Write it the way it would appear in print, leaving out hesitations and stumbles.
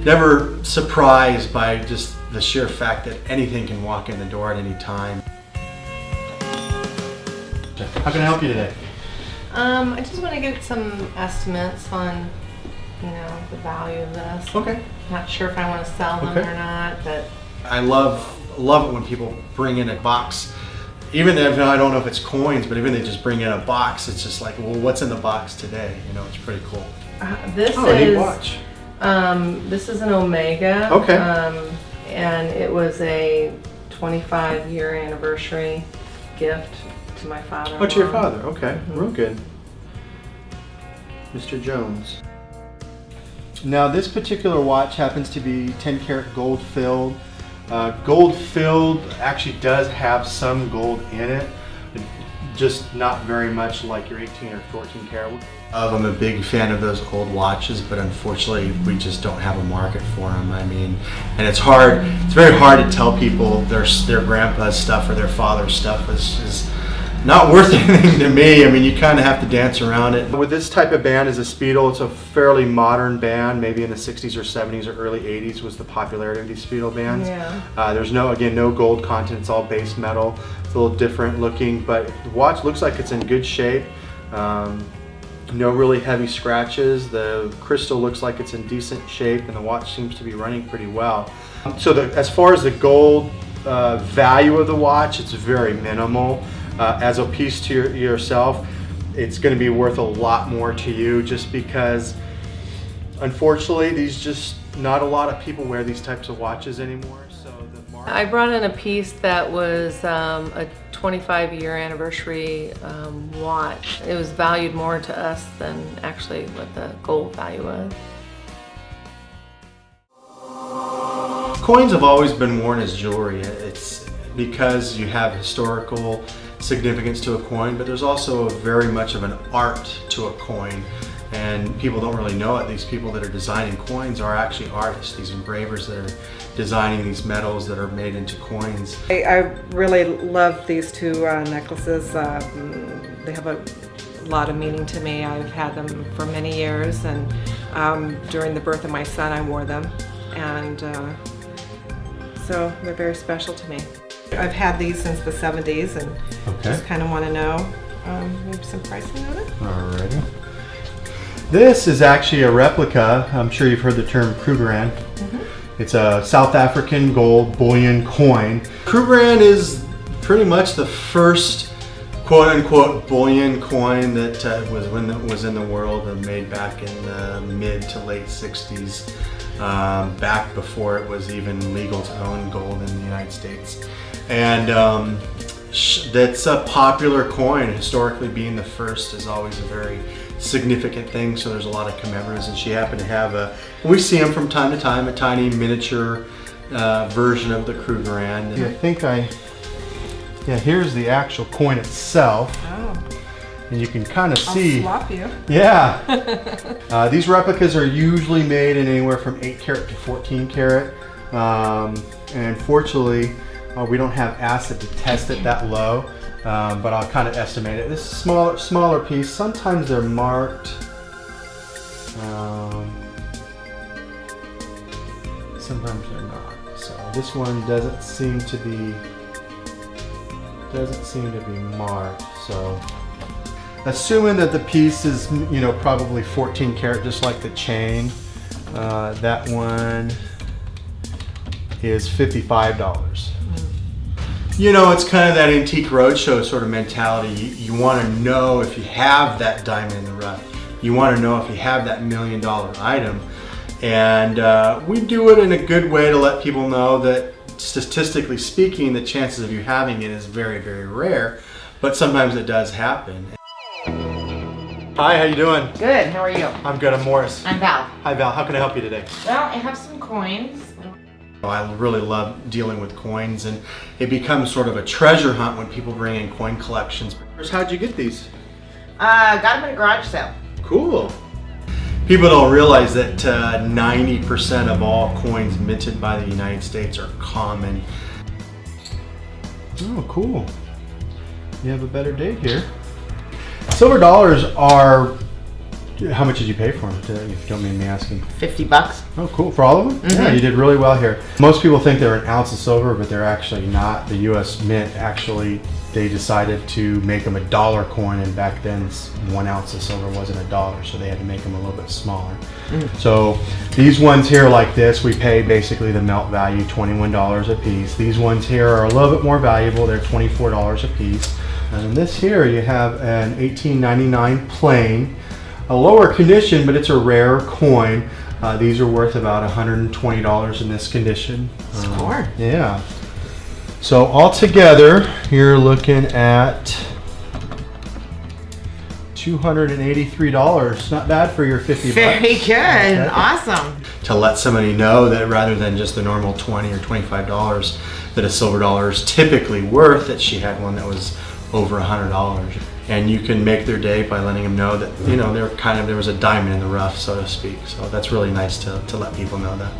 never surprised by just the sheer fact that anything can walk in the door at any time. How can I help you today? I just want to get some estimates on, the value of this. Okay. Not sure if I want to sell them or not, but I love it when people bring in a box. Even if I don't know if it's coins, but even they just bring in a box, it's just like, well, what's in the box today? It's pretty cool. This a is neat watch. This is an Omega. Okay. And it was a 25-year anniversary gift to my father. Oh, to your father. Okay, real good. Mr. Jones. Now, this particular watch happens to be 10 karat gold filled. Gold filled actually does have some gold in it, just not very much like your 18 or 14 karat. I'm a big fan of those old watches, but unfortunately we just don't have a market for them. And it's hard, it's very hard to tell people their grandpa's stuff or their father's stuff is not worth anything to me. You kind of have to dance around it. With this type of band as a Speedo, it's a fairly modern band. Maybe in the 60s or 70s or early 80s was the popularity of these Speedo bands. Yeah. There's no gold content. It's all base metal. It's a little different looking, but the watch looks like it's in good shape. No really heavy scratches. The crystal looks like it's in decent shape, and the watch seems to be running pretty well. So as far as the gold value of the watch, it's very minimal. As a piece to yourself, it's going to be worth a lot more to you, just because unfortunately not a lot of people wear these types of watches anymore. So I brought in a piece that was a 25-year anniversary watch. It was valued more to us than actually what the gold value was. Coins have always been worn as jewelry. It's because you have historical significance to a coin, but there's also very much of an art to a coin, and people don't really know it. These people that are designing coins are actually artists, these engravers that are designing these metals that are made into coins. I really love these two necklaces. They have a lot of meaning to me. I've had them for many years, and during the birth of my son I wore them, and so they're very special to me. I've had these since the 70s, and just kind of want to know maybe some pricing on it. Alrighty. This is actually a replica. I'm sure you've heard the term Krugerrand. It's a South African gold bullion coin. Krugerrand is pretty much the first quote-unquote bullion coin that was in the world and made back in the mid to late 60s, back before it was even legal to own gold in the United States. And that's a popular coin. Historically, being the first is always a very significant thing, so there's a lot of commemoratives, and she happened to have we see them from time to time, a tiny miniature version of the Krugerrand. Here's the actual coin itself. Oh. And you can kind of see. I'll swap you. Yeah. These replicas are usually made in anywhere from 8 karat to 14 karat. And fortunately, we don't have acid to test it that low, but I'll kind of estimate it. This is a smaller piece. Sometimes they're marked. Sometimes they're not. So this one doesn't seem to be marked. So assuming that the piece is probably 14 karat, just like the chain, that one is $55. It's kind of that antique roadshow sort of mentality. You want to know if you have that diamond in the rough. You want to know if you have that $1 million item. And we do it in a good way to let people know that statistically speaking, the chances of you having it is very, very rare, but sometimes it does happen. Hi, how you doing? Good, how are you? I'm good, I'm Morris. I'm Val. Hi Val, how can I help you today? Well, I have some coins. I really love dealing with coins, and it becomes sort of a treasure hunt when people bring in coin collections. How'd you get these? Got them at a garage sale. Cool. People don't realize that 90% of all coins minted by the United States are common. Oh, cool. You have a better date here. Silver dollars are How much did you pay for them, if you don't mind me asking? $50. Oh, cool. For all of them? Yeah, you did really well here. Most people think they're an ounce of silver, but they're actually not. The U.S. Mint actually, they decided to make them $1 coin, and back then 1 ounce of silver wasn't $1, so they had to make them a little bit smaller. So these ones here like this, we pay basically the melt value, $21 a piece. These ones here are a little bit more valuable. They're $24 a piece. And this here, you have an 1899 plain, a lower condition, but it's a rare coin. These are worth about $120 in this condition. Score. Yeah. So altogether, you're looking at $283. Not bad for your 50 Very bucks. good. Okay. Awesome. To let somebody know that rather than just the normal $20 or $25 that a silver dollar is typically worth, that she had one that was over $100. And you can make their day by letting them know that, you know, there was a diamond in the rough, so to speak. So that's really nice to let people know that.